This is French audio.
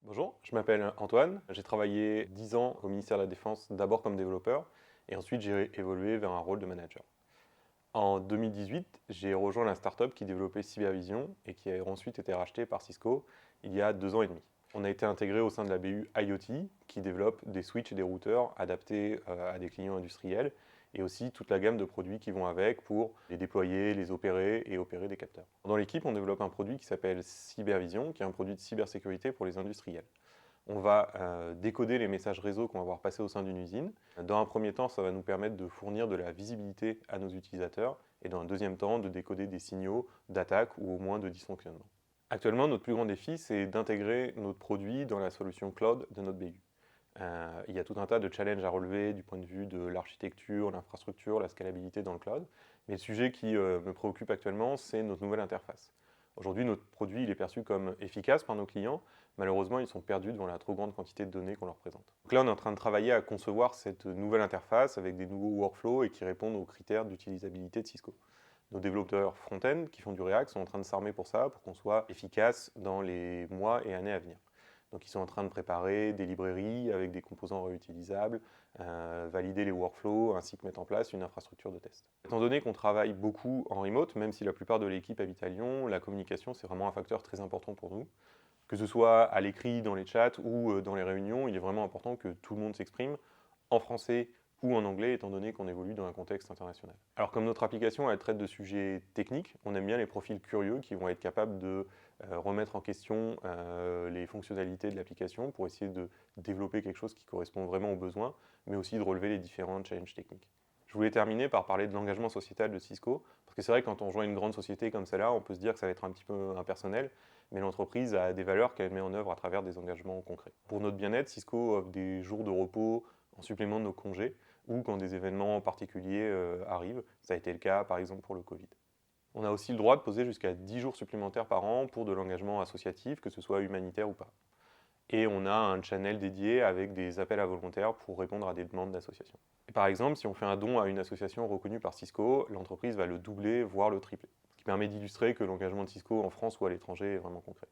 Bonjour, je m'appelle Antoine. J'ai travaillé 10 ans au ministère de la Défense, d'abord comme développeur, et ensuite j'ai évolué vers un rôle de manager. En 2018, j'ai rejoint la startup qui développait Cybervision et qui a ensuite été rachetée par Cisco il y a 2 ans et demi. On a été intégré au sein de la BU IoT qui développe des switches et des routeurs adaptés à des clients industriels et aussi toute la gamme de produits qui vont avec pour les déployer, les opérer et opérer des capteurs. Dans l'équipe, on développe un produit qui s'appelle Cybervision, qui est un produit de cybersécurité pour les industriels. On va décoder les messages réseau qu'on va voir passer au sein d'une usine. Dans un premier temps, ça va nous permettre de fournir de la visibilité à nos utilisateurs et dans un deuxième temps, de décoder des signaux d'attaque ou au moins de dysfonctionnement. Actuellement, notre plus grand défi, c'est d'intégrer notre produit dans la solution cloud de notre BU. Il y a tout un tas de challenges à relever du point de vue de l'architecture, l'infrastructure, la scalabilité dans le cloud. Mais le sujet qui me préoccupe actuellement, c'est notre nouvelle interface. Aujourd'hui, notre produit il est perçu comme efficace par nos clients. Malheureusement, ils sont perdus devant la trop grande quantité de données qu'on leur présente. Donc là, on est en train de travailler à concevoir cette nouvelle interface avec des nouveaux workflows et qui répondent aux critères d'utilisabilité de Cisco. Nos développeurs front-end qui font du React sont en train de s'armer pour ça, pour qu'on soit efficace dans les mois et années à venir. Donc ils sont en train de préparer des librairies avec des composants réutilisables, valider les workflows, ainsi que mettre en place une infrastructure de test. Étant donné qu'on travaille beaucoup en remote, même si la plupart de l'équipe habite à Lyon, la communication c'est vraiment un facteur très important pour nous. Que ce soit à l'écrit, dans les chats ou dans les réunions, il est vraiment important que tout le monde s'exprime en français ou en anglais, étant donné qu'on évolue dans un contexte international. Alors comme notre application elle traite de sujets techniques, on aime bien les profils curieux qui vont être capables de remettre en question les fonctionnalités de l'application pour essayer de développer quelque chose qui correspond vraiment aux besoins, mais aussi de relever les différents challenges techniques. Je voulais terminer par parler de l'engagement sociétal de Cisco, parce que c'est vrai que quand on rejoint une grande société comme celle-là, on peut se dire que ça va être un petit peu impersonnel, mais l'entreprise a des valeurs qu'elle met en œuvre à travers des engagements concrets. Pour notre bien-être, Cisco offre des jours de repos en supplément de nos congés, ou quand des événements particuliers arrivent. Ça a été le cas par exemple pour le Covid. On a aussi le droit de poser jusqu'à 10 jours supplémentaires par an pour de l'engagement associatif, que ce soit humanitaire ou pas. Et on a un channel dédié avec des appels à volontaires pour répondre à des demandes d'associations. Par exemple, si on fait un don à une association reconnue par Cisco, l'entreprise va le doubler, voire le tripler. Ce qui permet d'illustrer que l'engagement de Cisco en France ou à l'étranger est vraiment concret.